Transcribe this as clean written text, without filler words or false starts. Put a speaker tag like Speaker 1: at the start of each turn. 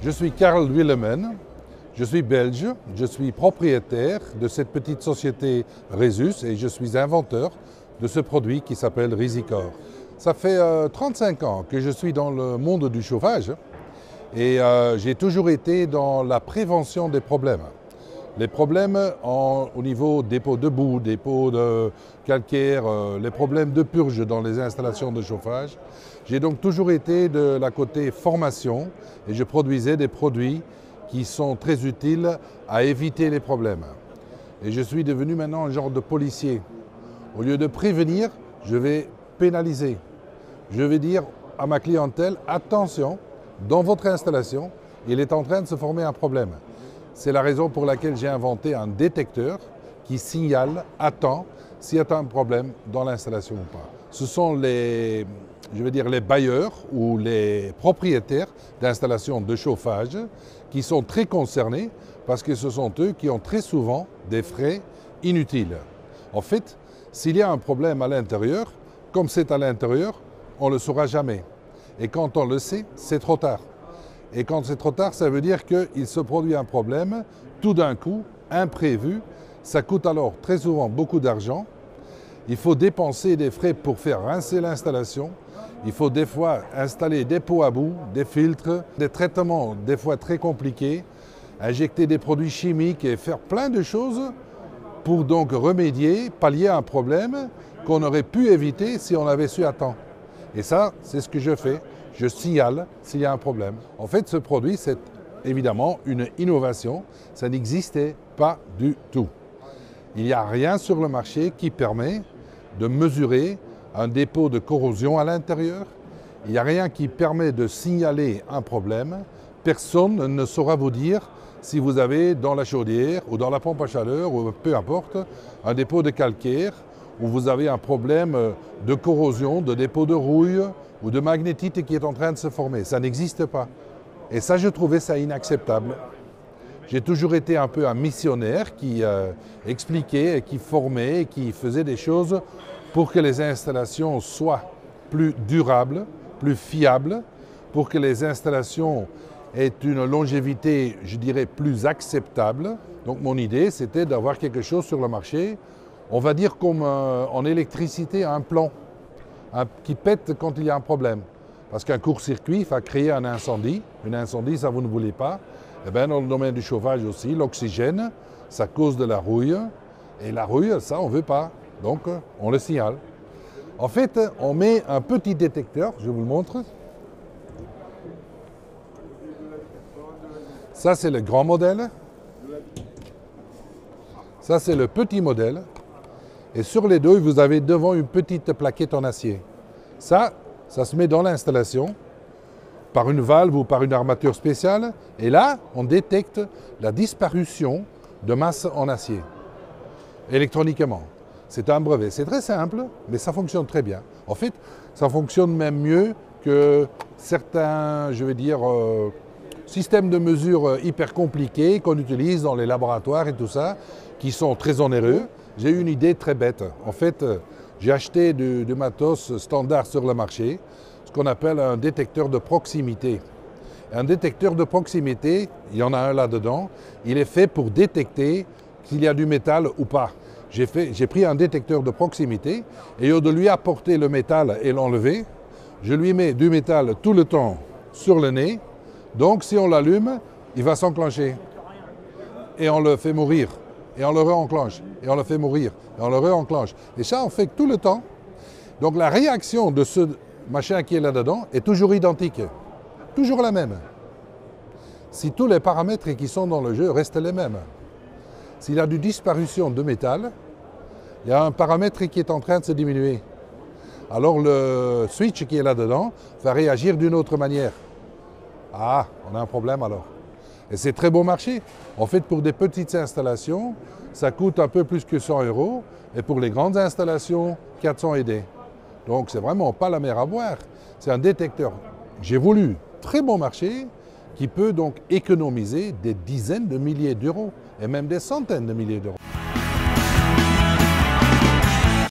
Speaker 1: Je suis Karl Willemen, je suis belge, je suis propriétaire de cette petite société Resus et je suis inventeur de ce produit qui s'appelle Risicor. Ça fait 35 ans que je suis dans le monde du chauffage et j'ai toujours été dans la prévention des problèmes. Les problèmes au niveau dépôt de boue, dépôt de calcaire, les problèmes de purge dans les installations de chauffage. J'ai donc toujours été de la côté formation et je produisais des produits qui sont très utiles à éviter les problèmes. Et je suis devenu maintenant un genre de policier. Au lieu de prévenir, je vais pénaliser. Je vais dire à ma clientèle, attention, dans votre installation, il est en train de se former un problème. C'est la raison pour laquelle j'ai inventé un détecteur qui signale à temps s'il y a un problème dans l'installation ou pas. Ce sont les bailleurs ou les propriétaires d'installations de chauffage qui sont très concernés parce que ce sont eux qui ont très souvent des frais inutiles. En fait, s'il y a un problème à l'intérieur, comme c'est à l'intérieur, on ne le saura jamais. Et quand on le sait, c'est trop tard. Et quand c'est trop tard, ça veut dire qu'il se produit un problème, tout d'un coup, imprévu. Ça coûte alors très souvent beaucoup d'argent. Il faut dépenser des frais pour faire rincer l'installation. Il faut des fois installer des pots à bout, des filtres, des traitements des fois très compliqués, injecter des produits chimiques et faire plein de choses pour donc remédier, pallier un problème qu'on aurait pu éviter si on avait su à temps. Et ça, c'est ce que je fais. Je signale s'il y a un problème. En fait, ce produit, c'est évidemment une innovation. Ça n'existait pas du tout. Il n'y a rien sur le marché qui permet de mesurer un dépôt de corrosion à l'intérieur. Il n'y a rien qui permet de signaler un problème. Personne ne saura vous dire si vous avez dans la chaudière ou dans la pompe à chaleur, ou peu importe, un dépôt de calcaire, ou vous avez un problème de corrosion, de dépôt de rouille, ou de magnétite qui est en train de se former. Ça n'existe pas. Et ça, je trouvais ça inacceptable. J'ai toujours été un peu un missionnaire qui expliquait, qui formait, qui faisait des choses pour que les installations soient plus durables, plus fiables, pour que les installations aient une longévité, je dirais, plus acceptable. Donc mon idée, c'était d'avoir quelque chose sur le marché, on va dire comme en électricité, un plomb qui pète quand il y a un problème. Parce qu'un court-circuit va créer un incendie. Un incendie, ça vous ne voulez pas. Et bien, dans le domaine du chauffage aussi, l'oxygène, ça cause de la rouille. Et la rouille, ça, on ne veut pas. Donc, on le signale. En fait, on met un petit détecteur, je vous le montre. Ça, c'est le grand modèle. Ça, c'est le petit modèle. Et sur les deux, vous avez devant une petite plaquette en acier. Ça se met dans l'installation par une valve ou par une armature spéciale. Et là, on détecte la disparition de masse en acier, électroniquement. C'est un brevet. C'est très simple, mais ça fonctionne très bien. En fait, ça fonctionne même mieux que certains, systèmes de mesure hyper compliqués qu'on utilise dans les laboratoires et tout ça, qui sont très onéreux. J'ai eu une idée très bête. En fait, j'ai acheté du matos standard sur le marché, ce qu'on appelle un détecteur de proximité. Un détecteur de proximité, il y en a un là-dedans, il est fait pour détecter s'il y a du métal ou pas. J'ai pris un détecteur de proximité et au lieu de lui apporter le métal et l'enlever, je lui mets du métal tout le temps sur le nez. Donc si on l'allume, il va s'enclencher et on le fait mourir. Et on le re-enclenche, et on le fait mourir, et on le re-enclenche. Et ça, on fait tout le temps. Donc la réaction de ce machin qui est là-dedans est toujours identique, toujours la même. Si tous les paramètres qui sont dans le jeu restent les mêmes. S'il y a une disparition de métal, il y a un paramètre qui est en train de se diminuer. Alors le switch qui est là-dedans va réagir d'une autre manière. Ah, on a un problème alors. Et c'est très bon marché. En fait, pour des petites installations, ça coûte un peu plus que 100 €. Et pour les grandes installations, 400 et des. Donc, c'est vraiment pas la mer à boire. C'est un détecteur, j'ai voulu, très bon marché, qui peut donc économiser des dizaines de milliers d'euros et même des centaines de milliers d'euros.